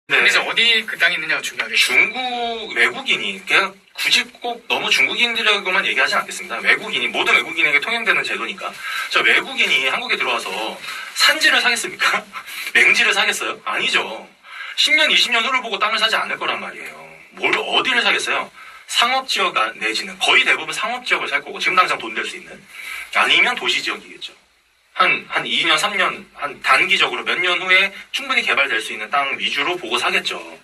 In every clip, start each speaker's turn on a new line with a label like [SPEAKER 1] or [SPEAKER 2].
[SPEAKER 1] 네.
[SPEAKER 2] 그래서 어디 그 땅이 있느냐가 중요하겠죠.
[SPEAKER 1] 중국 외국인이 그냥 굳이 꼭 너무 중국인들에게만 얘기하진 않겠습니다. 외국인이 모든 외국인에게 통용되는 제도니까. 저 외국인이 한국에 들어와서 산지를 사겠습니까? 맹지를 사겠어요? 아니죠. 10년, 20년 후를 보고 땅을 사지 않을 거란 말이에요. 어디를 사겠어요? 상업지역 내지는 거의 대부분 상업지역을 살 거고 지금 당장 돈 될 수 있는 아니면 도시지역이겠죠. 한 2년, 3년, 한 단기적으로 몇 년 후에 충분히 개발될 수 있는 땅 위주로 보고 사겠죠.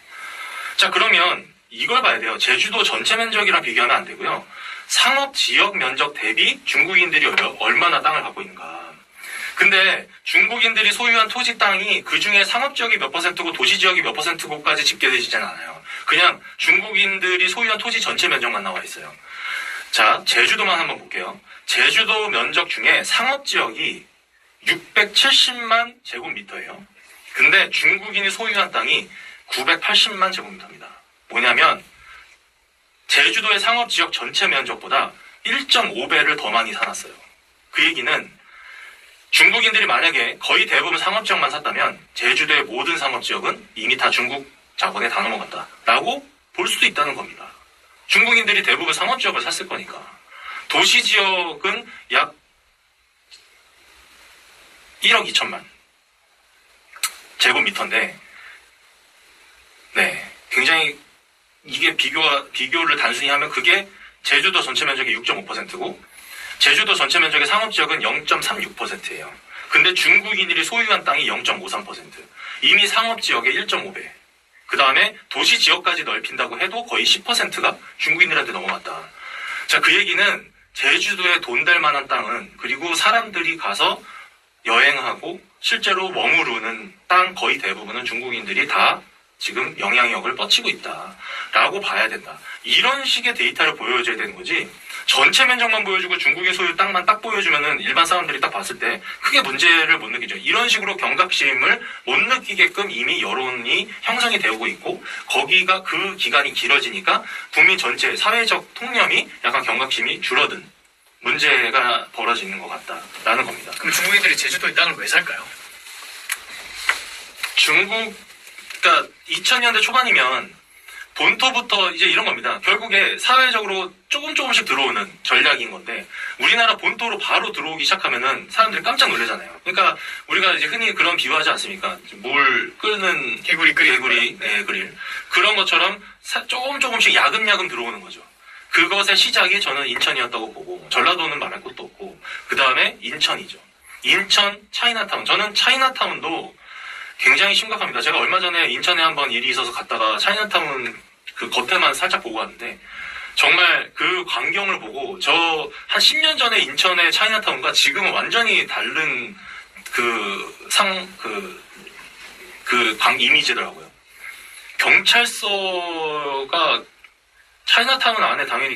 [SPEAKER 1] 자, 그러면 이걸 봐야 돼요. 제주도 전체 면적이랑 비교하면 안 되고요. 상업지역 면적 대비 중국인들이 얼마나 땅을 갖고 있는가. 근데 중국인들이 소유한 토지 땅이 그중에 상업지역이 몇 퍼센트고 도시지역이 몇 퍼센트고까지 집계되지는 않아요. 그냥 중국인들이 소유한 토지 전체 면적만 나와 있어요. 자, 제주도만 한번 볼게요. 제주도 면적 중에 상업지역이 670만 제곱미터예요. 근데 중국인이 소유한 땅이 980만 제곱미터입니다. 뭐냐면 제주도의 상업지역 전체 면적보다 1.5배를 더 많이 사놨어요. 그 얘기는 중국인들이 만약에 거의 대부분 상업지역만 샀다면 제주도의 모든 상업지역은 이미 다 중국 자본에 다 넘어갔다라고 볼 수도 있다는 겁니다. 중국인들이 대부분 상업지역을 샀을 거니까. 도시지역은 약 1억 2천만 제곱미터인데, 네, 굉장히 이게 비교를 단순히 하면 그게 제주도 전체 면적의 6.5%고 제주도 전체 면적의 상업지역은 0.36%예요. 근데 중국인들이 소유한 땅이 0.53%. 이미 상업지역의 1.5배. 그 다음에 도시지역까지 넓힌다고 해도 거의 10%가 중국인들한테 넘어갔다. 자, 그 얘기는 제주도에 돈 될 만한 땅은, 그리고 사람들이 가서 여행하고 실제로 머무르는 땅 거의 대부분은 중국인들이 다 지금 영향력을 뻗치고 있다라고 봐야 된다. 이런 식의 데이터를 보여줘야 되는 거지, 전체 면적만 보여주고 중국인 소유 땅만 딱 보여주면은 일반 사람들이 딱 봤을 때 크게 문제를 못 느끼죠. 이런 식으로 경각심을 못 느끼게끔 이미 여론이 형성이 되고 있고, 거기가 그 기간이 길어지니까 국민 전체 사회적 통념이 약간 경각심이 줄어든 문제가 벌어지는 것 같다라는 겁니다.
[SPEAKER 2] 그럼 중국인들이 제주도의 땅을 왜 살까요?
[SPEAKER 1] 그러니까 2000년대 초반이면 본토부터 이제 이런 겁니다. 결국에 사회적으로 조금씩 들어오는 전략인 건데, 우리나라 본토로 바로 들어오기 시작하면은 사람들이 깜짝 놀라잖아요. 그러니까 우리가 이제 흔히 그런 비유하지 않습니까? 물 끓는
[SPEAKER 2] 개구리
[SPEAKER 1] 네, 그릴. 그런 것처럼 조금씩 야금야금 들어오는 거죠. 그것의 시작이 저는 인천이었다고 보고, 전라도는 말할 것도 없고, 그 다음에 인천이죠. 인천 차이나타운. 저는 차이나타운도 굉장히 심각합니다. 제가 얼마 전에 인천에 한번 일이 있어서 갔다가 차이나타운 그 겉에만 살짝 보고 왔는데, 정말 그 광경을 보고 저 한 10년 전에 인천의 차이나타운과 지금은 완전히 다른 이미지더라고요. 경찰서가 차이나타운 안에 당연히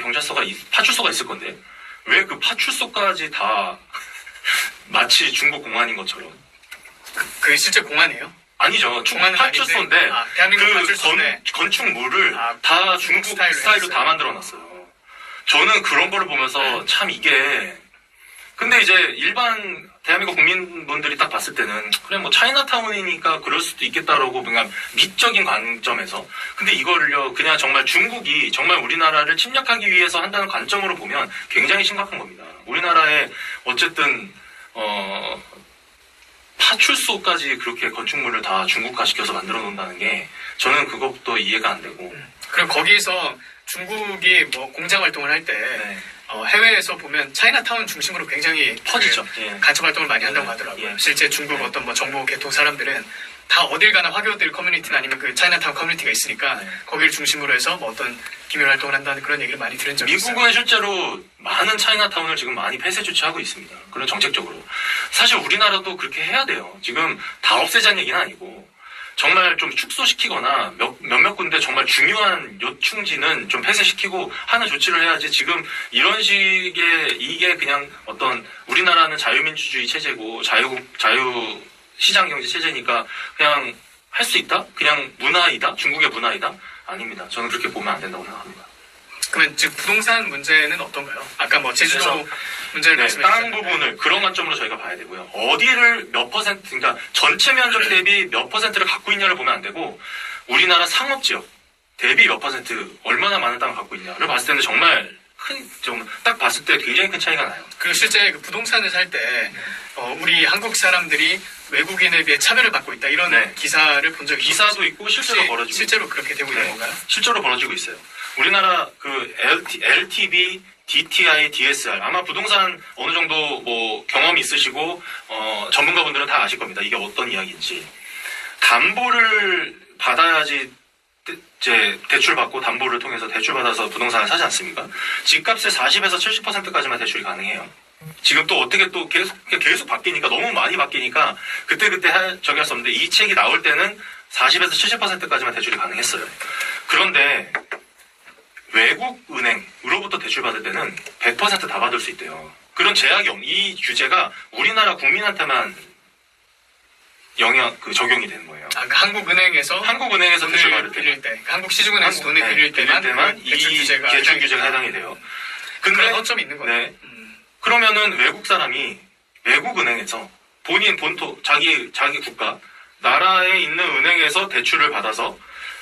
[SPEAKER 1] 파출소가 있을 건데, 왜 그 파출소까지 다 마치 중국 공안인 것처럼.
[SPEAKER 2] 그게 실제 공안이에요?
[SPEAKER 1] 아니죠. 중국 파출소인데,
[SPEAKER 2] 대한민국 파출소인데
[SPEAKER 1] 건축물을 다 중국 스타일로 다 만들어놨어요. 저는 그런 거를 보면서 참 이게, 근데 이제 일반 대한민국 국민분들이 딱 봤을 때는 그래 뭐 차이나타운이니까 그럴 수도 있겠다라고 그냥 미적인 관점에서, 근데 이거를요 그냥 정말 중국이 정말 우리나라를 침략하기 위해서 한다는 관점으로 보면 굉장히 심각한 겁니다. 우리나라에 어쨌든 파출소까지 그렇게 건축물을 다 중국화시켜서 만들어 놓는다는 게 저는 그것도 이해가 안 되고.
[SPEAKER 2] 그럼 거기서 중국이 뭐 공장 활동을 할 때
[SPEAKER 1] 네.
[SPEAKER 2] 해외에서 보면 차이나타운 중심으로 굉장히
[SPEAKER 1] 퍼지죠. 예.
[SPEAKER 2] 간첩 활동을 많이 한다고 하더라고요.
[SPEAKER 1] 예.
[SPEAKER 2] 실제 중국 어떤 뭐 정보 계통 사람들은 다 어딜 가나 화교들 커뮤니티나 아니면 그 차이나타운 커뮤니티가 있으니까 거기를 중심으로 해서 뭐 어떤 기밀 활동을 한다는 그런 얘기를 많이 들은 적이 있어요.
[SPEAKER 1] 미국은 실제로 많은 차이나타운을 지금 많이 폐쇄 조치하고 있습니다. 그런 정책적으로. 사실 우리나라도 그렇게 해야 돼요. 지금 다 없애자는 얘기는 아니고 정말 좀 축소시키거나 몇몇 군데 정말 중요한 요충지는 좀 폐쇄시키고 하는 조치를 해야지, 지금 이런 식의, 이게 그냥 어떤 우리나라는 자유민주주의 체제고 자유시장경제 체제니까 그냥 할 수 있다? 그냥 문화이다? 중국의 문화이다? 아닙니다. 저는 그렇게 보면 안 된다고 생각합니다.
[SPEAKER 2] 그러면 즉 부동산 문제는 어떤가요? 아까 뭐 제주도
[SPEAKER 1] 그래서
[SPEAKER 2] 문제를
[SPEAKER 1] 네,
[SPEAKER 2] 말씀해
[SPEAKER 1] 땅
[SPEAKER 2] 주셨는데
[SPEAKER 1] 부분을 그런 관점으로 저희가 봐야 되고요. 어디를 몇 퍼센트, 그러니까 전체 면적 대비 몇 퍼센트를 갖고 있냐를 보면 안 되고 우리나라 상업지역 대비 몇 퍼센트 얼마나 많은 땅을 갖고 있냐를 봤을 때는 정말 딱 봤을 때 굉장히 큰 차이가 나요.
[SPEAKER 2] 그리고 실제 그 부동산을 살 때 우리 한국 사람들이 외국인에 비해 차별을 받고 있다 이런
[SPEAKER 1] 네.
[SPEAKER 2] 기사를 본 적이
[SPEAKER 1] 기사도 있고 실제로
[SPEAKER 2] 혹시
[SPEAKER 1] 벌어지고
[SPEAKER 2] 실제로 그렇게 되고 있는
[SPEAKER 1] 네,
[SPEAKER 2] 건가요?
[SPEAKER 1] 실제로 벌어지고 있어요. 우리나라 그 LTV, DTI, DSR 아마 부동산 어느 정도 뭐 경험이 있으시고 전문가분들은 다 아실 겁니다. 이게 어떤 이야기인지. 담보를 받아야지 이제 대출 받고 담보를 통해서 대출 받아서 부동산을 사지 않습니까? 집값의 40에서 70%까지만 대출이 가능해요. 지금 또 어떻게 또 계속 바뀌니까 너무 많이 바뀌니까 그때그때 저기 할 수 없는데 이 책이 나올 때는 40에서 70%까지만 대출이 가능했어요. 그런데 외국 은행으로부터 대출 받을 때는 100% 다 받을 수 있대요. 그런 제약이 이 규제가 우리나라 국민한테만 적용이 되는 거예요.
[SPEAKER 2] 아, 그러니까 한국은행에서
[SPEAKER 1] 대출
[SPEAKER 2] 돈을
[SPEAKER 1] 받을 때.
[SPEAKER 2] 빌릴 때, 그러니까 한국시중은행에서 돈을 빌릴 때만
[SPEAKER 1] 이
[SPEAKER 2] 대출 규제가
[SPEAKER 1] 대출 규제가 해당이 돼요. 근데
[SPEAKER 2] 그런 허점이 있는 거네요.
[SPEAKER 1] 네. 그러면은 외국 사람이 외국 은행에서 본인 본토 자기 국가 나라에 있는 은행에서 대출을 받아서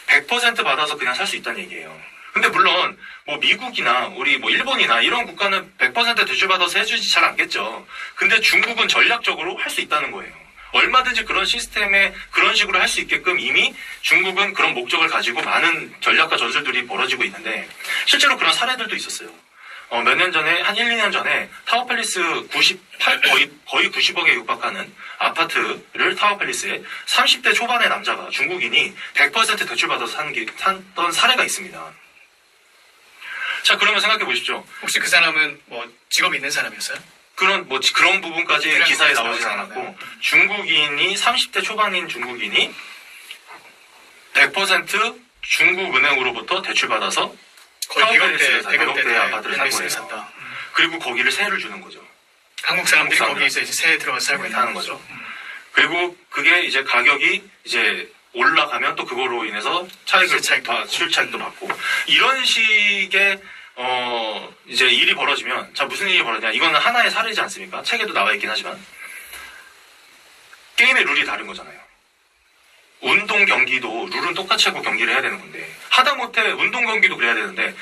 [SPEAKER 1] 100% 받아서 그냥 살 수 있다는 얘기예요. 근데 물론 뭐 미국이나 우리 뭐 일본이나 이런 국가는 100% 대출 받아서 해주지 잘 않겠죠. 근데 중국은 전략적으로 할 수 있다는 거예요. 얼마든지 그런 시스템에 그런 식으로 할 수 있게끔 이미 중국은 그런 목적을 가지고 많은 전략과 전술들이 벌어지고 있는데 실제로 그런 사례들도 있었어요. 몇 년 전에 한 1, 2년 전에 타워팰리스 98 거의 90억에 육박하는 아파트를 타워팰리스에 30대 초반의 남자가 중국인이 100% 대출 받아서 샀던 사례가 있습니다. 자, 그러면 생각해 보십시오.
[SPEAKER 2] 혹시 그 사람은 뭐 직업이 있는 사람이었어요?
[SPEAKER 1] 그런 부분까지
[SPEAKER 2] 그런
[SPEAKER 1] 기사에
[SPEAKER 2] 기사에
[SPEAKER 1] 나오진
[SPEAKER 2] 나오진
[SPEAKER 1] 않았고 중국인이 30대 초반인 중국인이 100% 중국 은행으로부터 대출 받아서
[SPEAKER 2] 거의
[SPEAKER 1] 타워팰리스에서
[SPEAKER 2] 100억대
[SPEAKER 1] 100억대 아파트를 산
[SPEAKER 2] 를
[SPEAKER 1] 거예요.
[SPEAKER 2] 샀다.
[SPEAKER 1] 그리고 거기를 세를 주는 거죠.
[SPEAKER 2] 한국 사람들이
[SPEAKER 1] 한국
[SPEAKER 2] 거기서 이제 새에 들어가서 살고 있는
[SPEAKER 1] 하는 거죠. 그리고 그게 이제 가격이 이제 올라가면 또 그거로 인해서 실차익도 받고 이런 식의 이제 일이 벌어지면 자 무슨 일이 벌어지냐 이거는 하나의 사례지 않습니까? 책에도 나와 있긴 하지만 게임의 룰이 다른 거잖아요. 운동 경기도 룰은 똑같이 하고 경기를 해야 되는 건데 하다못해 운동 경기도 그래야 되는데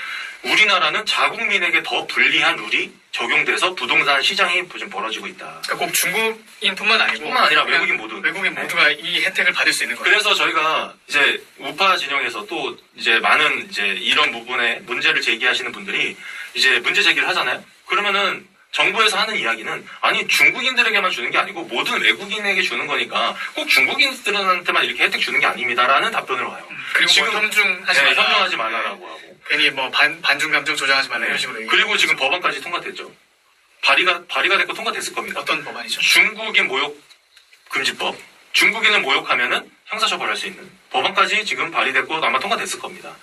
[SPEAKER 1] 우리나라는 자국민에게 더 불리한 룰이 적용돼서 부동산 시장이 지금 벌어지고 있다.
[SPEAKER 2] 그러니까 꼭 중국인뿐만 아니고
[SPEAKER 1] 뿐만 아니라
[SPEAKER 2] 그냥
[SPEAKER 1] 외국인 모두.
[SPEAKER 2] 외국인 모두가 이 혜택을 받을 수 있는 거예요.
[SPEAKER 1] 그래서 저희가 이제 우파 진영에서 또 이제 많은 이제 이런 부분에 문제를 제기하시는 분들이 이제 문제 제기를 하잖아요. 그러면은 정부에서 하는 이야기는 아니 중국인들에게만 주는 게 아니고 모든 외국인에게 주는 거니까 꼭 중국인들한테만 이렇게 혜택 주는 게 아닙니다라는 답변으로 와요.
[SPEAKER 2] 그리고
[SPEAKER 1] 지금
[SPEAKER 2] 뭐 협중하지 말라.
[SPEAKER 1] 협력하지 말라라고 하고.
[SPEAKER 2] 괜히 뭐 반중 감정 조장하지 말라 이런 식으로.
[SPEAKER 1] 그리고 지금 법안까지 통과됐죠. 발의가 됐고 통과됐을 겁니다.
[SPEAKER 2] 어떤 법안이죠?
[SPEAKER 1] 중국인 모욕 금지법. 중국인을 모욕하면은 형사처벌할 수 있는 법안까지 지금 발의됐고 아마 통과됐을 겁니다.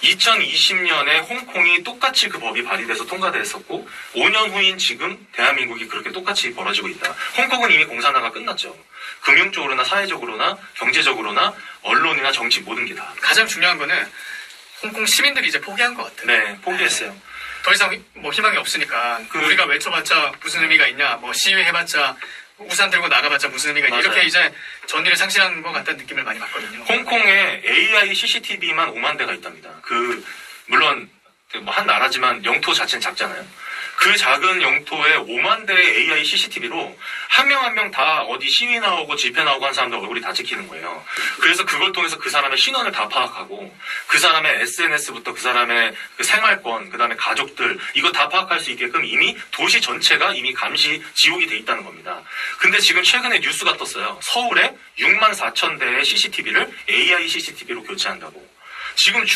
[SPEAKER 1] 2020년에 홍콩이 똑같이 그 법이 발의돼서 통과됐었고 5년 후인 지금 대한민국이 그렇게 똑같이 벌어지고 있다. 홍콩은 이미 공산화가 끝났죠. 금융적으로나 사회적으로나 경제적으로나 언론이나 정치 모든 게 다.
[SPEAKER 2] 가장 중요한 거는 홍콩 시민들이 이제 포기한 것 같아요.
[SPEAKER 1] 네, 포기했어요.
[SPEAKER 2] 더 이상 뭐 희망이 없으니까 우리가 외쳐봤자 무슨 의미가 있냐, 뭐 시위해봤자 우산 들고 나가봤자 무슨 의미가 있냐
[SPEAKER 1] 맞아요.
[SPEAKER 2] 이렇게 이제 전의를 상실한 것 같다는 느낌을 많이 받거든요.
[SPEAKER 1] 홍콩에 AI CCTV만 5만 대가 있답니다. 물론 뭐 한 나라지만 영토 자체는 작잖아요. 그 작은 영토에 5만 대의 AI CCTV로 한 명 한 명 다 어디 시위 나오고 집회 나오고 한 사람들 얼굴이 다 찍히는 거예요. 그래서 그걸 통해서 그 사람의 신원을 다 파악하고 그 사람의 SNS부터 그 사람의 그 생활권, 그 다음에 가족들 이거 다 파악할 수 있게끔 이미 도시 전체가 이미 감시 지옥이 돼 있다는 겁니다. 근데 지금 최근에 뉴스가 떴어요. 서울에 6만 4천 대의 CCTV를 AI CCTV로 교체한다고. 지금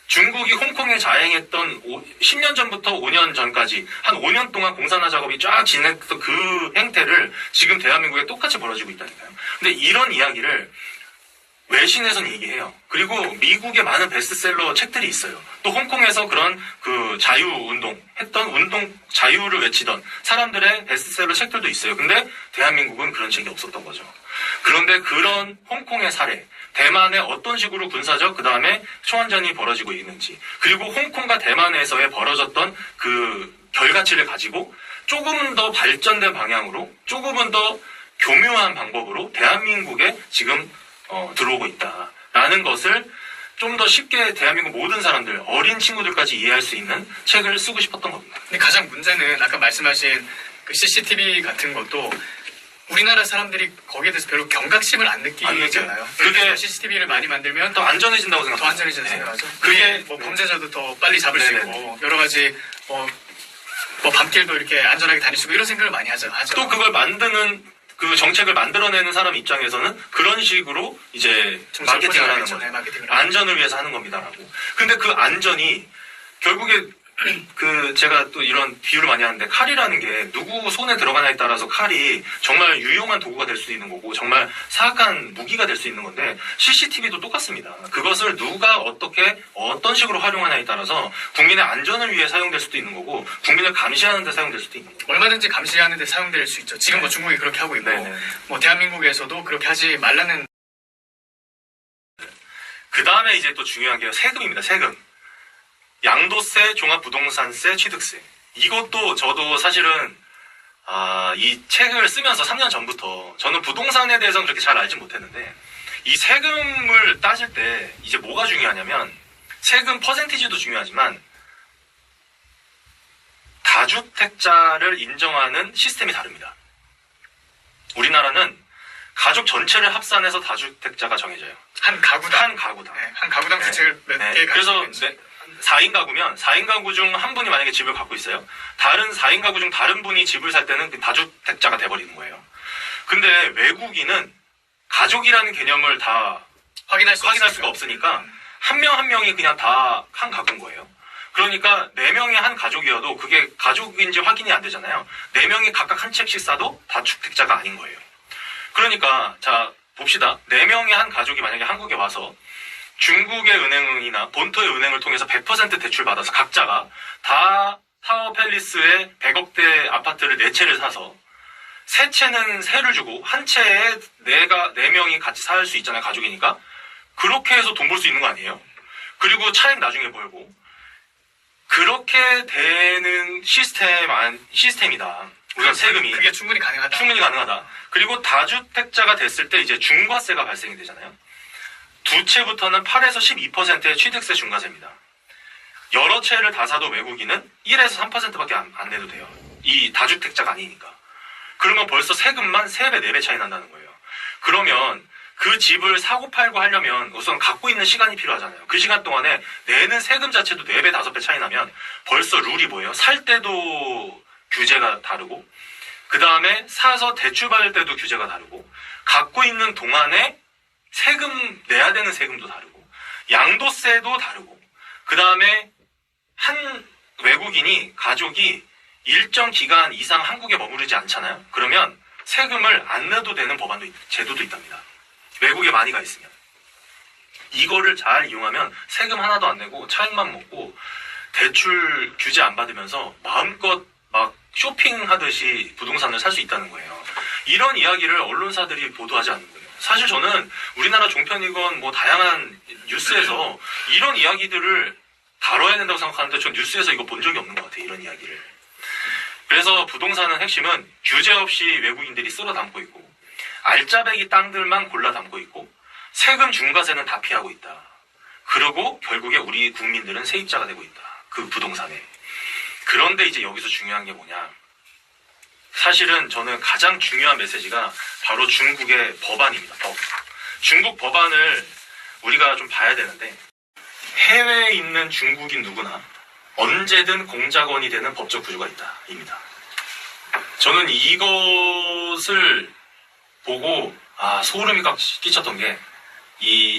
[SPEAKER 1] 중국이 홍콩에 자행했던 10년 전부터 5년 전까지 한 5년 동안 공산화 작업이 쫙 진행했던 그 행태를 지금 대한민국에 똑같이 벌어지고 있다니까요. 근데 이런 이야기를 외신에서는 얘기해요. 그리고 미국의 많은 베스트셀러 책들이 있어요. 또 홍콩에서 그런 그 자유운동 자유를 외치던 사람들의 베스트셀러 책들도 있어요. 근데 대한민국은 그런 책이 없었던 거죠. 그런데 그런 홍콩의 사례, 대만에 어떤 식으로 군사적 그 다음에 초안전이 벌어지고 있는지, 그리고 홍콩과 대만에서의 벌어졌던 그 결과치를 가지고 조금 더 발전된 방향으로, 조금은 더 교묘한 방법으로 대한민국에 지금 들어오고 있다라는 것을 좀 더 쉽게 대한민국 모든 사람들, 어린 친구들까지 이해할 수 있는 책을 쓰고 싶었던 겁니다.
[SPEAKER 2] 근데 가장 문제는 아까 말씀하신 그 CCTV 같은 것도 우리나라 사람들이 거기에 대해서 별로 경각심을 안 느끼잖아요.
[SPEAKER 1] 그게
[SPEAKER 2] CCTV를 많이 만들면
[SPEAKER 1] 더 안전해진다고
[SPEAKER 2] 더
[SPEAKER 1] 생각합니다.
[SPEAKER 2] 안전해진다고 생각하죠.
[SPEAKER 1] 그게
[SPEAKER 2] 그게 뭐 범죄자도 더 빨리 잡을 수
[SPEAKER 1] 네네.
[SPEAKER 2] 있고 여러 가지 뭐 밤길도 이렇게 안전하게 다닐 수 있고 이런 생각을 많이 하죠.
[SPEAKER 1] 또 그걸 만드는 그 정책을 만들어내는 사람 입장에서는 그런 식으로 이제 마케팅을 하는 거죠.
[SPEAKER 2] 네, 마케팅을
[SPEAKER 1] 안전을 위해서 하는 겁니다라고. 근데 그 안전이 결국에 그 제가 또 이런 비유를 많이 하는데 칼이라는 게 누구 손에 들어가냐에 따라서 칼이 정말 유용한 도구가 될 수 있는 거고 정말 사악한 무기가 될 수 있는 건데 CCTV도 똑같습니다. 그것을 누가 어떻게 어떤 식으로 활용하냐에 따라서 국민의 안전을 위해 사용될 수도 있는 거고 국민을 감시하는 데 사용될 수도 있는 거고.
[SPEAKER 2] 얼마든지 감시하는 데 사용될 수 있죠. 지금 뭐 중국이 그렇게 하고 있고
[SPEAKER 1] 네네.
[SPEAKER 2] 뭐 대한민국에서도 그렇게 하지 말라는.
[SPEAKER 1] 그 다음에 이제 또 중요한 게 세금입니다. 세금. 양도세, 종합부동산세, 취득세. 이것도 저도 사실은 이 책을 쓰면서 3년 전부터 저는 부동산에 대해서는 그렇게 잘 알지 못했는데 이 세금을 따질 때 이제 뭐가 중요하냐면 세금 퍼센티지도 중요하지만 다주택자를 인정하는 시스템이 다릅니다. 우리나라는 가족 전체를 합산해서 다주택자가 정해져요.
[SPEAKER 2] 한 가구당.
[SPEAKER 1] 한 가구당.
[SPEAKER 2] 네, 한 가구당 주택을 몇 개 가지고
[SPEAKER 1] 그래서
[SPEAKER 2] 있는지.
[SPEAKER 1] 4인 가구면 4인 가구 중 한 분이 만약에 집을 갖고 있어요. 다른 4인 가구 중 다른 분이 집을 살 때는 그 다주택자가 돼버리는 거예요. 근데 외국인은 가족이라는 개념을 다
[SPEAKER 2] 확인할
[SPEAKER 1] 수가 없으니까 한 명 한 명이 그냥 다 한 가구인 거예요. 그러니까 4명의 한 가족이어도 그게 가족인지 확인이 안 되잖아요. 4명이 각각 한 채씩 사도 다주택자가 아닌 거예요. 그러니까 자 봅시다. 4명의 한 가족이 만약에 한국에 와서 중국의 은행이나 본토의 은행을 통해서 100% 대출받아서 각자가 다 타워 팰리스의 100억대 아파트를 4채를 사서 세 채는 세를 주고 한 채에 4명이 같이 살 수 있잖아요. 가족이니까. 그렇게 해서 돈 벌 수 있는 거 아니에요? 그리고 차익 나중에 벌고. 그렇게 되는 시스템이다. 우선 세금이.
[SPEAKER 2] 그게 충분히 가능하다.
[SPEAKER 1] 충분히 가능하다. 그리고 다주택자가 됐을 때 이제 중과세가 발생이 되잖아요. 두 채부터는 8에서 12%의 취득세 중과세입니다. 여러 채를 다 사도 외국인은 1에서 3%밖에 안 내도 돼요. 이 다주택자가 아니니까. 그러면 벌써 세금만 3배, 4배 차이 난다는 거예요. 그러면 그 집을 사고 팔고 하려면 우선 갖고 있는 시간이 필요하잖아요. 그 시간 동안에 내는 세금 자체도 4배, 5배 차이 나면 벌써 룰이 뭐예요? 살 때도 규제가 다르고 그 다음에 사서 대출받을 때도 규제가 다르고 갖고 있는 동안에 세금 내야 되는 세금도 다르고 양도세도 다르고 그 다음에 한 외국인이 가족이 일정 기간 이상 한국에 머무르지 않잖아요. 그러면 세금을 안 내도 되는 제도도 있답니다. 외국에 많이 가 있으면 이거를 잘 이용하면 세금 하나도 안 내고 차익만 먹고 대출 규제 안 받으면서 마음껏 막 쇼핑하듯이 부동산을 살 수 있다는 거예요. 이런 이야기를 언론사들이 보도하지 않는 거예요. 사실 저는 우리나라 종편이건 뭐 다양한 뉴스에서 이런 이야기들을 다뤄야 된다고 생각하는데 전 뉴스에서 이거 본 적이 없는 것 같아요. 이런 이야기를. 그래서 부동산은 핵심은 규제 없이 외국인들이 쓸어 담고 있고 알짜배기 땅들만 골라 담고 있고 세금 중과세는 다 피하고 있다. 그리고 결국에 우리 국민들은 세입자가 되고 있다. 그 부동산에. 그런데 이제 여기서 중요한 게 뭐냐. 사실은 저는 가장 중요한 메시지가 바로 중국의 법안입니다. 중국 법안을 우리가 좀 봐야 되는데 해외에 있는 중국인 누구나 언제든 공작원이 되는 법적 구조가 있다. 입니다. 저는 이것을 보고 소름이 꽉 끼쳤던 게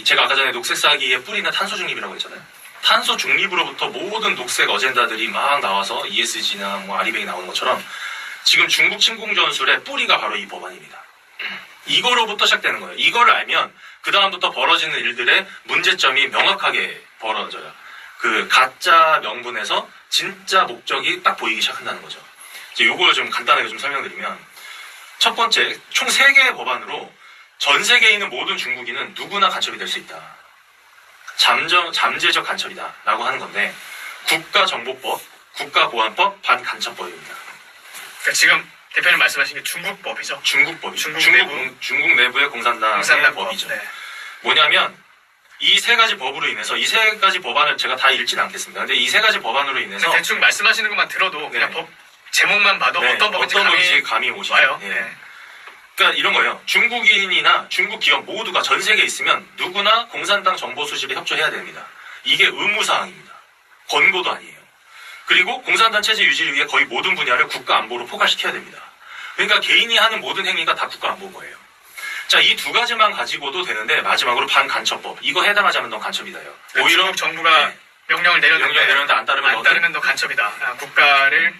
[SPEAKER 1] 제가 아까 전에 녹색 사기의 뿌리는 탄소 중립이라고 했잖아요. 탄소 중립으로부터 모든 녹색 어젠다들이 막 나와서 ESG나 뭐 아리백이 나오는 것처럼 지금 중국 침공전술의 뿌리가 바로 이 법안입니다. 이거로부터 시작되는 거예요. 이걸 알면 그 다음부터 벌어지는 일들의 문제점이 명확하게 벌어져요. 그 가짜 명분에서 진짜 목적이 딱 보이기 시작한다는 거죠. 이제 요걸 좀 간단하게 좀 설명드리면 첫 번째, 총 3개의 법안으로 전 세계에 있는 모든 중국인은 누구나 간첩이 될 수 있다. 잠재적 간첩이다라고 하는 건데 국가정보법, 국가보안법, 반간첩법입니다.
[SPEAKER 2] 그러니까 지금 대표님 말씀하신 게 중국법이죠.
[SPEAKER 1] 중국법이죠.
[SPEAKER 2] 중국
[SPEAKER 1] 중국 내부의 공산당의 법이죠.
[SPEAKER 2] 네.
[SPEAKER 1] 뭐냐면 이 세 가지 법으로 인해서 이 세 가지 법안을 제가 다 읽지는 않겠습니다. 근데 이 세 가지 법안으로 인해서
[SPEAKER 2] 대충 말씀하시는 것만 들어도 그냥
[SPEAKER 1] 네.
[SPEAKER 2] 법 제목만 봐도
[SPEAKER 1] 네,
[SPEAKER 2] 어떤 법인지
[SPEAKER 1] 감이 오시죠.
[SPEAKER 2] 와요.
[SPEAKER 1] 예.
[SPEAKER 2] 네.
[SPEAKER 1] 그러니까 이런 거예요. 중국인이나 중국 기업 모두가 전 세계에 있으면 누구나 공산당 정보 수집에 협조해야 됩니다. 이게 의무사항입니다. 권고도 아니에요. 그리고 공산당 체제 유지를 위해 거의 모든 분야를 국가안보로 포괄시켜야 됩니다. 그러니까 개인이 하는 모든 행위가 다 국가안보인 거예요. 자, 이 두 가지만 가지고도 되는데 마지막으로 반간첩법. 이거 해당하지 않으면 넌 간첩이다요.
[SPEAKER 2] 그러니까
[SPEAKER 1] 오히려
[SPEAKER 2] 중국 정부가
[SPEAKER 1] 네.
[SPEAKER 2] 명령을 내렸는데
[SPEAKER 1] 안 따르면
[SPEAKER 2] 너 간첩이다. 국가를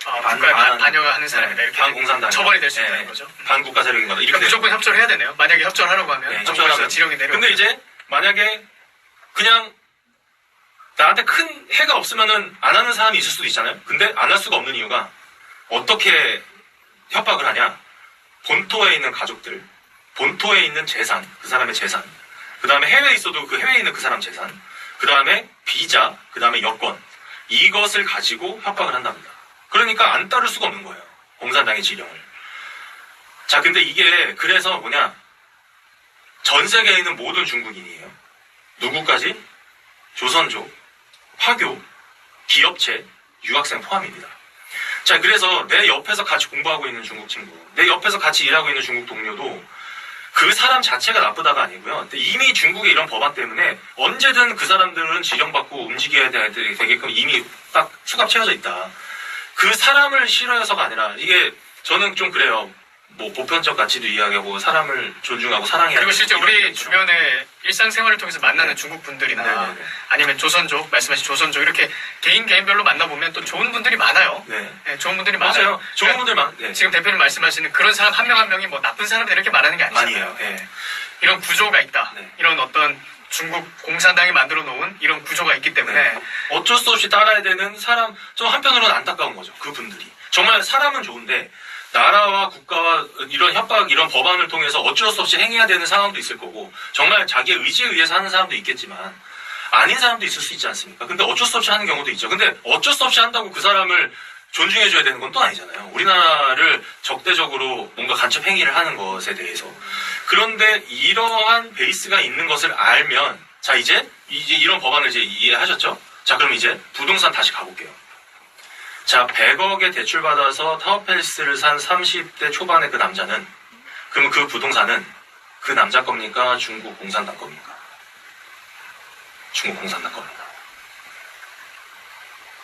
[SPEAKER 2] 국가에 반영하는 사람이다. 이렇게
[SPEAKER 1] 반공산당
[SPEAKER 2] 처벌이 될 수 있다는 거죠.
[SPEAKER 1] 반국가 세력인 거다. 이렇게
[SPEAKER 2] 그러니까 무조건 협조를 해야 되네요. 만약에 협조를 하라고 하면
[SPEAKER 1] 네,
[SPEAKER 2] 정부에서 지령이 내려.
[SPEAKER 1] 근데 이제 만약에 그냥 나한테 큰 해가 없으면은 안 하는 사람이 있을 수도 있잖아요. 근데 안 할 수가 없는 이유가 어떻게 협박을 하냐? 본토에 있는 가족들, 본토에 있는 재산, 그 사람의 재산, 그 다음에 해외에 있어도 그 해외에 있는 그 사람 재산, 그 다음에 비자, 그 다음에 여권, 이것을 가지고 협박을 한답니다. 그러니까 안 따를 수가 없는 거예요. 공산당의 지령을. 자, 근데 이게 그래서 뭐냐? 전 세계에 있는 모든 중국인이에요. 누구까지? 조선족, 화교, 기업체, 유학생 포함입니다. 자, 그래서 내 옆에서 같이 공부하고 있는 중국 친구, 내 옆에서 같이 일하고 있는 중국 동료도 그 사람 자체가 나쁘다가 아니고요. 이미 중국의 이런 법안 때문에 언제든 그 사람들은 지령받고 움직여야 되게끔 이미 딱 수갑 채워져 있다. 그 사람을 싫어해서가 아니라 이게 저는 좀 그래요. 뭐 보편적 가치도 이야기하고 사람을 존중하고 사랑해야
[SPEAKER 2] 그리고 실제 우리
[SPEAKER 1] 거죠.
[SPEAKER 2] 주변에 일상생활을 통해서 만나는
[SPEAKER 1] 네.
[SPEAKER 2] 중국 분들이나
[SPEAKER 1] 네.
[SPEAKER 2] 아니면 조선족, 말씀하신 조선족 이렇게 개인별로 만나보면 또 좋은 분들이 많아요.
[SPEAKER 1] 네.
[SPEAKER 2] 네, 좋은 분들이 많아요.
[SPEAKER 1] 맞아요. 좋은 분들 네.
[SPEAKER 2] 지금 대표님 말씀하시는 그런 사람 한 명 한 명이 뭐 나쁜 사람들 이렇게 말하는 게 아니잖아요.
[SPEAKER 1] 아니에요. 네.
[SPEAKER 2] 이런 구조가 있다.
[SPEAKER 1] 네.
[SPEAKER 2] 이런 어떤 중국 공산당이 만들어 놓은 이런 구조가 있기 때문에
[SPEAKER 1] 네. 어쩔 수 없이 따라야 되는 사람, 좀 한편으로는 안타까운 거죠. 그분들이. 정말 사람은 좋은데 나라와 국가와 이런 협박, 이런 법안을 통해서 어쩔 수 없이 행해야 되는 상황도 있을 거고 정말 자기의 의지에 의해서 하는 사람도 있겠지만 아닌 사람도 있을 수 있지 않습니까? 근데 어쩔 수 없이 하는 경우도 있죠. 근데 어쩔 수 없이 한다고 그 사람을 존중해줘야 되는 건 또 아니잖아요. 우리나라를 적대적으로 뭔가 간첩 행위를 하는 것에 대해서. 그런데 이러한 베이스가 있는 것을 알면 자 이제 이런 법안을 이제 이해하셨죠? 자 그럼 이제 부동산 다시 가볼게요. 자 100억에 대출받아서 타워팰리스를 산 30대 초반의 그 남자는 그러면 그 부동산은 그 남자 겁니까? 중국 공산당 겁니까? 중국 공산당 겁니다.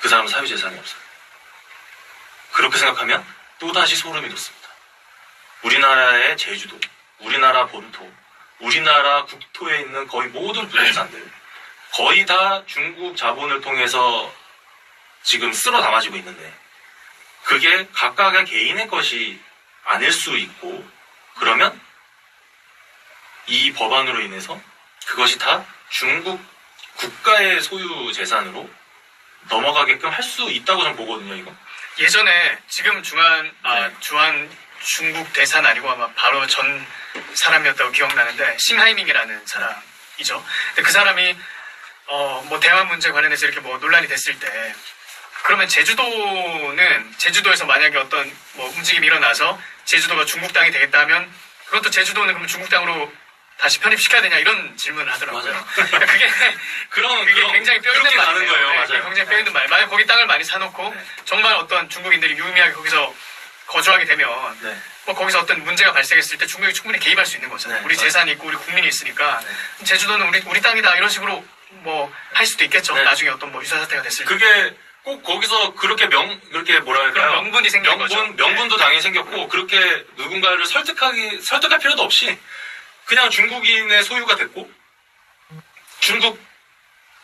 [SPEAKER 1] 그 사람은 사유재산이 없어요. 그렇게 생각하면 또다시 소름이 돋습니다. 우리나라의 제주도, 우리나라 본토, 우리나라 국토에 있는 거의 모든 부동산들 거의 다 중국 자본을 통해서 지금 쓸어 담아지고 있는데 그게 각각의 개인의 것이 아닐 수 있고 그러면 이 법안으로 인해서 그것이 다 중국 국가의 소유 재산으로 넘어가게끔 할 수 있다고 저는 보거든요. 이거.
[SPEAKER 2] 예전에 지금 주한 중국 대사는 아니고 아마 바로 전 사람이었다고 기억나는데 싱하이밍이라는 사람이죠. 근데 그 사람이 뭐 대화 문제 관련해서 이렇게 뭐 논란이 됐을 때 그러면 제주도에서 만약에 어떤 뭐 움직임이 일어나서 제주도가 중국 땅이 되겠다 하면 그것도 제주도는 그럼 중국 땅으로 다시 편입시켜야 되냐 이런 질문을 하더라고요.
[SPEAKER 1] 맞아요.
[SPEAKER 2] 그러니까 그게 굉장히 뼈 있는 말이에요.
[SPEAKER 1] 거예요.
[SPEAKER 2] 네,
[SPEAKER 1] 맞아요.
[SPEAKER 2] 굉장히 뼈 있는 말. 만약 거기 땅을 많이 사놓고
[SPEAKER 1] 네.
[SPEAKER 2] 정말 어떤 중국인들이 유의미하게 거기서 거주하게 되면
[SPEAKER 1] 네.
[SPEAKER 2] 뭐 거기서 어떤 문제가 발생했을 때 중국이 충분히 개입할 수 있는 거잖아요.
[SPEAKER 1] 네,
[SPEAKER 2] 우리
[SPEAKER 1] 맞아요.
[SPEAKER 2] 재산이 있고 우리 국민이 있으니까 제주도는 우리 땅이다 이런 식으로 뭐 할 수도 있겠죠.
[SPEAKER 1] 네.
[SPEAKER 2] 나중에 어떤 뭐 유사 사태가 됐을 때.
[SPEAKER 1] 그게 꼭 거기서 그렇게 뭐랄까요?
[SPEAKER 2] 그런 명분이 생긴 거죠.
[SPEAKER 1] 명분도 당연히 생겼고 그렇게 누군가를 설득할 필요도 없이 그냥 중국인의 소유가 됐고 중국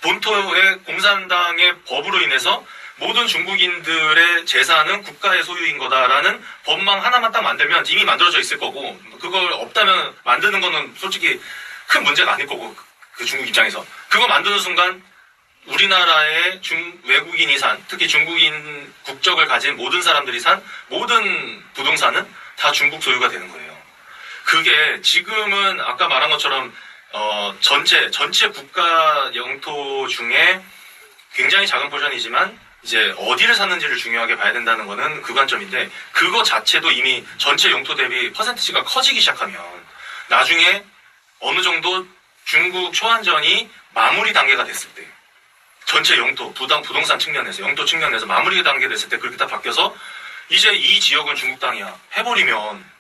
[SPEAKER 1] 본토의 공산당의 법으로 인해서 모든 중국인들의 재산은 국가의 소유인 거다라는 법망 하나만 딱 만들면 이미 만들어져 있을 거고 그걸 없다면 만드는 거는 솔직히 큰 문제가 아닐 거고 그 중국 입장에서 그거 만드는 순간 우리나라의 외국인이 산 특히 중국인 국적을 가진 모든 사람들이 산 모든 부동산은 다 중국 소유가 되는 거예요. 그게 지금은 아까 말한 것처럼 전체 국가 영토 중에 굉장히 작은 포션이지만 이제 어디를 샀는지를 중요하게 봐야 된다는 거는 그 관점인데, 그거 자체도 이미 전체 영토 대비 퍼센티지가 커지기 시작하면 나중에 어느 정도 중국 초안전이 마무리 단계가 됐을 때, 전체 영토, 부동산 측면에서, 영토 측면에서 마무리 단계 됐을 때 그렇게 딱 바뀌어서 이제 이 지역은 중국 땅이야 해버리면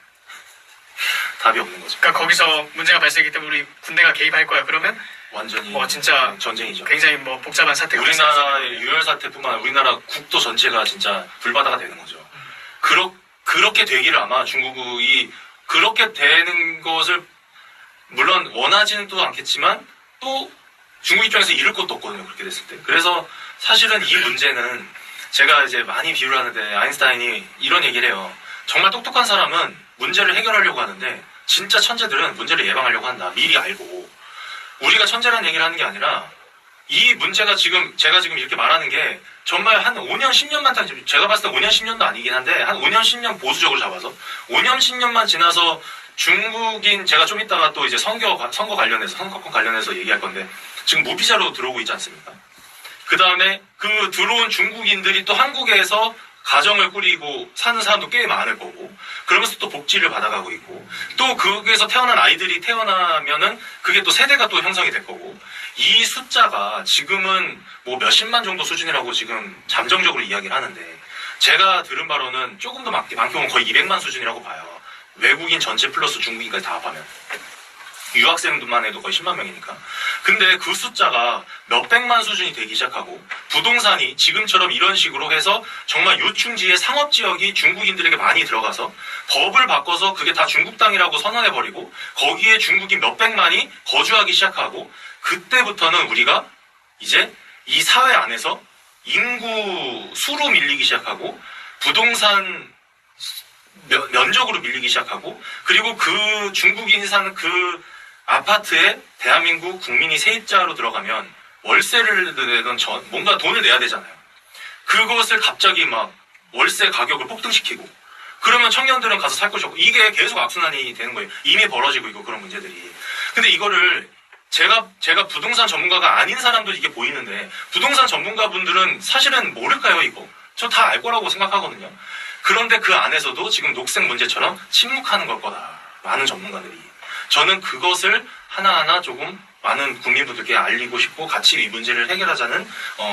[SPEAKER 1] 답이 없는 거죠.
[SPEAKER 2] 그러니까 거기서 문제가 발생하기 때문에 우리 군대가 개입할 거야. 그러면
[SPEAKER 1] 완전히
[SPEAKER 2] 뭐 진짜
[SPEAKER 1] 전쟁이죠.
[SPEAKER 2] 굉장히 뭐 복잡한 사태가
[SPEAKER 1] 우리나라의 유혈 사태뿐만 아니라 우리나라 국도 전체가 진짜 불바다가 되는 거죠. 그렇게 되기를 아마 중국이 그렇게 되는 것을 물론 원하지는 또 않겠지만 또 중국 입장에서 잃을 것도 없거든요. 그렇게 됐을 때. 그래서 사실은 이 문제는 제가 이제 많이 비유를 하는데 아인슈타인이 이런 얘기를 해요. 정말 똑똑한 사람은 문제를 해결하려고 하는데 진짜 천재들은 문제를 예방하려고 한다. 미리 알고. 우리가 천재라는 얘기를 하는 게 아니라 이 문제가 지금 제가 지금 이렇게 말하는 게 정말 한 5년 10년만 제가 봤을 때 5년 10년도 아니긴 한데 한 5년 10년 보수적으로 잡아서 5년 10년만 지나서 중국인 제가 좀 이따가 또 이제 선거권 관련해서 얘기할 건데 지금 무비자로 들어오고 있지 않습니까? 그 다음에 그 들어온 중국인들이 또 한국에서 가정을 꾸리고 사는 사람도 꽤 많을 거고 그러면서 또 복지를 받아가고 있고 또 거기에서 태어난 아이들이 태어나면은 그게 또 세대가 또 형성이 될 거고 이 숫자가 지금은 뭐 몇십만 정도 수준이라고 지금 잠정적으로 이야기를 하는데 제가 들은 바로는 조금 더 많게 보면 거의 200만 수준이라고 봐요. 외국인 전체 플러스 중국인까지 다 합하면. 유학생들만 해도 거의 10만 명이니까. 근데 그 숫자가 몇백만 수준이 되기 시작하고 부동산이 지금처럼 이런 식으로 해서 정말 요충지의 상업지역이 중국인들에게 많이 들어가서 법을 바꿔서 그게 다 중국 땅이라고 선언해버리고 거기에 중국인 몇백만이 거주하기 시작하고 그때부터는 우리가 이제 이 사회 안에서 인구 수로 밀리기 시작하고 부동산 면적으로 밀리기 시작하고 그리고 그 중국인이 사는 그 아파트에 대한민국 국민이 세입자로 들어가면 월세를 내던 뭔가 돈을 내야 되잖아요. 그것을 갑자기 막 월세 가격을 폭등시키고 그러면 청년들은 가서 살 곳이 없고 이게 계속 악순환이 되는 거예요. 이미 벌어지고 있고 그런 문제들이. 근데 이거를 제가 부동산 전문가가 아닌 사람도 이게 보이는데 부동산 전문가분들은 사실은 모를까요 이거? 저 다 알 거라고 생각하거든요. 그런데 그 안에서도 지금 녹색 문제처럼 침묵하는 걸 거다. 많은 전문가들이. 저는 그것을 하나하나 조금 많은 국민분들께 알리고 싶고 같이 이 문제를 해결하자는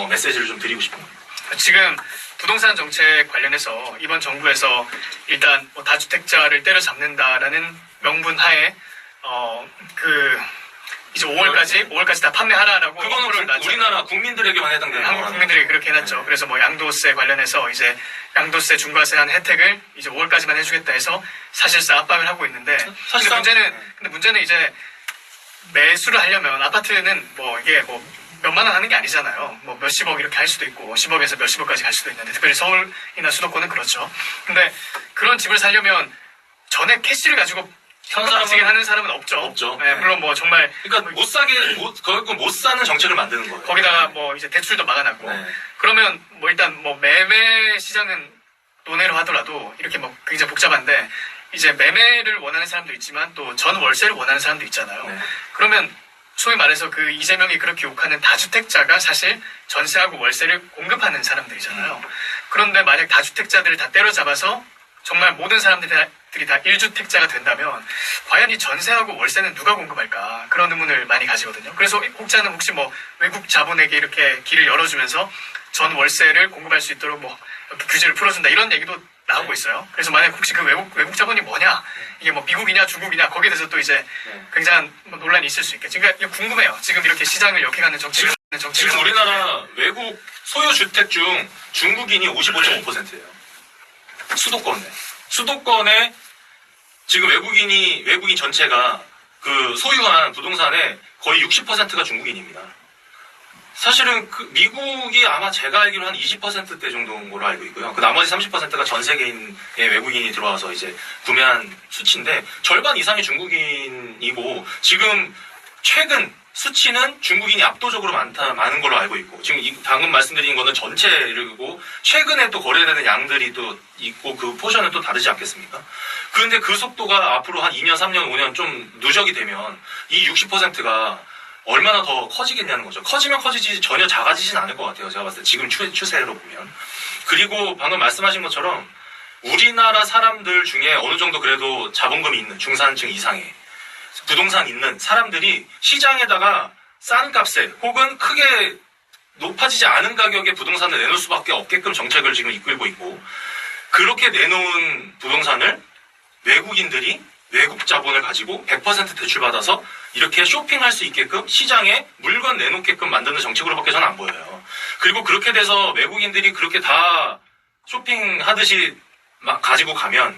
[SPEAKER 1] 메시지를 좀 드리고 싶은 거예요.
[SPEAKER 2] 지금 부동산 정책 관련해서 이번 정부에서 일단 뭐 다주택자를 때려잡는다라는 명분 하에 이제 5월까지 다 판매하라라고
[SPEAKER 1] 그거는 우리나라 국민들에게만 해당되는
[SPEAKER 2] 한국 국민들에게 그렇게 해놨죠.
[SPEAKER 1] 네.
[SPEAKER 2] 그래서 뭐 양도세 관련해서 이제 양도세 중과세한 혜택을 이제 5월까지만 해주겠다 해서 사실상 압박을 하고 있는데 근데 문제는 이제 매수를 하려면 아파트는 뭐 이게 뭐 몇만 원 하는 게 아니잖아요. 뭐 몇십억 이렇게 할 수도 있고 10억에서 몇십억까지 갈 수도 있는데 특별히 서울이나 수도권은 그렇죠. 근데 그런 집을 사려면 전에 캐시를 가지고 현사람을 하는 사람은 없죠. 네, 물론 뭐 정말
[SPEAKER 1] 그러니까 못 사는 정책을 만드는 거예요.
[SPEAKER 2] 거기다가 뭐 이제 대출도 막아놨고 그러면 뭐 일단 뭐 매매 시장은 논외로 하더라도 이렇게 뭐 굉장히 복잡한데 이제 매매를 원하는 사람도 있지만 또 전 월세를 원하는 사람도 있잖아요. 그러면 소위 말해서 그 이재명이 그렇게 욕하는 다주택자가 사실 전세하고 월세를 공급하는 사람들이잖아요. 그런데 만약 다주택자들을 다 때려잡아서 정말 모든 사람들이 다 1주택자가 된다면 과연 이 전세하고 월세는 누가 공급할까 그런 의문을 많이 가지거든요. 그래서 혹자는 혹시 뭐 외국 자본에게 이렇게 길을 열어주면서 전 월세를 공급할 수 있도록 뭐 이렇게 규제를 풀어준다 이런 얘기도 나오고 있어요. 그래서 만약 혹시 그 외국 자본이 뭐냐 이게 뭐 미국이냐 중국이냐 거기에 대해서 또 이제 굉장한 뭐 논란이 있을 수 있겠죠. 그러니까 궁금해요. 지금 이렇게 시장을 역행하는 정책
[SPEAKER 1] 지금 우리나라 외국 소유 주택 중 중국인이 55.5%예요. 수도권에 지금 외국인 전체가 그 소유한 부동산의 거의 60%가 중국인입니다. 사실은 미국이 아마 제가 알기로 한 20%대 정도인 걸로 알고 있고요. 그 나머지 30%가 전 세계인의 외국인이 들어와서 이제 구매한 수치인데 절반 이상이 중국인이고 지금 최근 수치는 중국인이 압도적으로 많은 걸로 알고 있고, 지금 방금 말씀드린 거는 전체이고, 최근에 또 거래되는 양들이 또 있고, 그 포션은 또 다르지 않겠습니까? 그런데 그 속도가 앞으로 한 2년, 3년, 5년 좀 누적이 되면, 이 60%가 얼마나 더 커지겠냐는 거죠. 커지면 커지지 전혀 작아지진 않을 것 같아요. 제가 봤을 때 지금 추세로 보면. 그리고 방금 말씀하신 것처럼, 우리나라 사람들 중에 어느 정도 그래도 자본금이 있는 중산층 이상의 부동산 있는 사람들이 시장에다가 싼 값에 혹은 크게 높아지지 않은 가격에 부동산을 내놓을 수밖에 없게끔 정책을 지금 이끌고 있고, 그렇게 내놓은 부동산을 외국인들이 외국 자본을 가지고 100% 대출받아서 이렇게 쇼핑할 수 있게끔 시장에 물건 내놓게끔 만드는 정책으로밖에 저는 안 보여요. 그리고 그렇게 돼서 외국인들이 그렇게 다 쇼핑하듯이 막 가지고 가면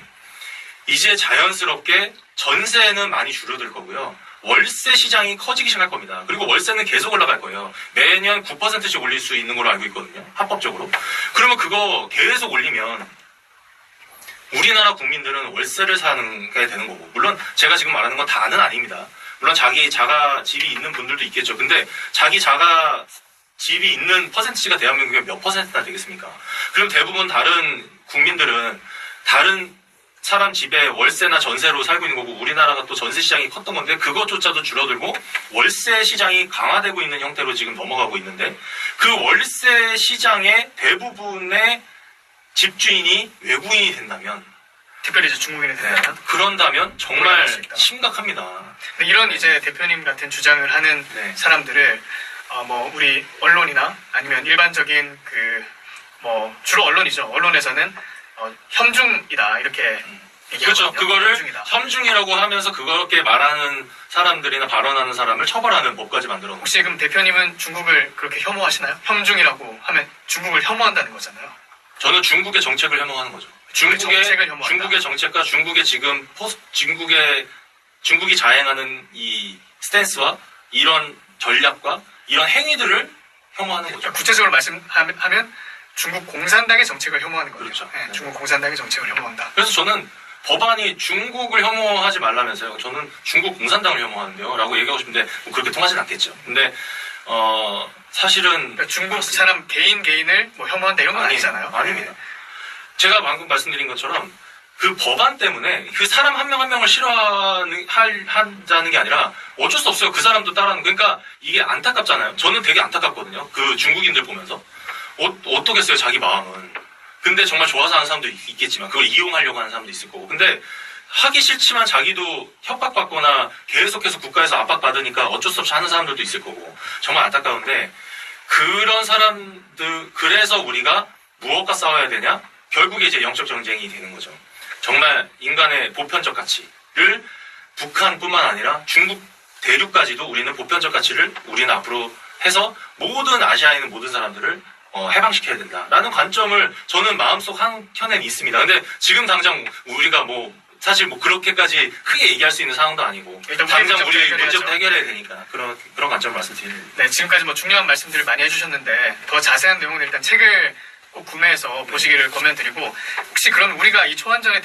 [SPEAKER 1] 이제 자연스럽게 전세는 많이 줄어들 거고요. 월세 시장이 커지기 시작할 겁니다. 그리고 월세는 계속 올라갈 거예요. 매년 9%씩 올릴 수 있는 걸로 알고 있거든요. 합법적으로. 그러면 그거 계속 올리면 우리나라 국민들은 월세를 사는 게 되는 거고, 물론 제가 지금 말하는 건 다는 아닙니다. 물론 자기 자가 집이 있는 분들도 있겠죠. 근데 자기 자가 집이 있는 퍼센트가 대한민국에 몇 퍼센트나 되겠습니까? 그럼 대부분 다른 국민들은 다른 사람 집에 월세나 전세로 살고 있는 거고, 우리나라가 또 전세 시장이 컸던 건데 그것조차도 줄어들고 월세 시장이 강화되고 있는 형태로 지금 넘어가고 있는데, 그 월세 시장의 대부분의 집주인이 외국인이 된다면,
[SPEAKER 2] 특별히 이제 중국인이 된다면,
[SPEAKER 1] 그런다면 정말
[SPEAKER 2] 올라갈 수 있다.
[SPEAKER 1] 심각합니다.
[SPEAKER 2] 이런 이제 대표님 같은 주장을 하는
[SPEAKER 1] 네.
[SPEAKER 2] 사람들을 우리 언론이나 아니면 일반적인 주로 언론이죠. 언론에서는 혐중이다 이렇게 얘기하거든요.
[SPEAKER 1] 그렇죠. 그거를
[SPEAKER 2] 혐중이다.
[SPEAKER 1] 혐중이라고 하면서 그렇게 말하는 사람들이나 발언하는 사람을 처벌하는 법까지 만들어 놓은.
[SPEAKER 2] 혹시 그럼 대표님은 중국을 그렇게 혐오하시나요? 혐중이라고 하면 중국을 혐오한다는 거잖아요.
[SPEAKER 1] 저는 중국의 정책을 혐오하는 거죠.
[SPEAKER 2] 정책을 혐오한다.
[SPEAKER 1] 중국의 정책과 중국의 지금 중국이 자행하는 이 스탠스와 이런 전략과 이런 행위들을 혐오하는 거죠.
[SPEAKER 2] 구체적으로 말씀하면 중국 공산당의 정책을 혐오하는 거예요.
[SPEAKER 1] 그렇죠.
[SPEAKER 2] 네, 중국 공산당의 정책을 혐오한다.
[SPEAKER 1] 그래서 저는 법안이 중국을 혐오하지 말라면서요. 저는 중국 공산당을 혐오하는데요. 라고 얘기하고 싶은데 뭐 그렇게 통하진 않겠죠. 근데 사실은
[SPEAKER 2] 그러니까 중국 사람 개인을 혐오한다 이런 건 아니잖아요.
[SPEAKER 1] 아닙니다. 제가 방금 말씀드린 것처럼 그 법안 때문에 그 사람 한 명 한 명을 싫어하자는 게 아니라 어쩔 수 없어요. 그 사람도 따라하는. 그러니까 이게 안타깝잖아요. 저는 되게 안타깝거든요. 그 중국인들 보면서. 어떻겠어요, 자기 마음은. 근데 정말 좋아서 하는 사람도 있겠지만 그걸 이용하려고 하는 사람도 있을 거고. 근데 하기 싫지만 자기도 협박받거나 계속해서 국가에서 압박받으니까 어쩔 수 없이 하는 사람들도 있을 거고. 정말 안타까운데, 그런 사람들, 그래서 우리가 무엇과 싸워야 되냐? 결국에 이제 영적 전쟁이 되는 거죠. 정말 인간의 보편적 가치를 북한뿐만 아니라 중국 대륙까지도 우리는 보편적 가치를 우리는 앞으로 해서 모든 아시아에 있는 모든 사람들을 해방시켜야 된다라는 관점을 저는 마음속 한켠엔 있습니다. 근데 지금 당장 우리가 사실 그렇게까지 크게 얘기할 수 있는 상황도 아니고, 당장 우리 문제부터 해결해야 되니까 그런 관점을 말씀드리는.
[SPEAKER 2] 네, 지금까지 중요한 말씀들을 많이 해주셨는데 더 자세한 내용은 일단 책을 꼭 구매해서 보시기를 권면드리고, 혹시 그럼 우리가 이 초안전의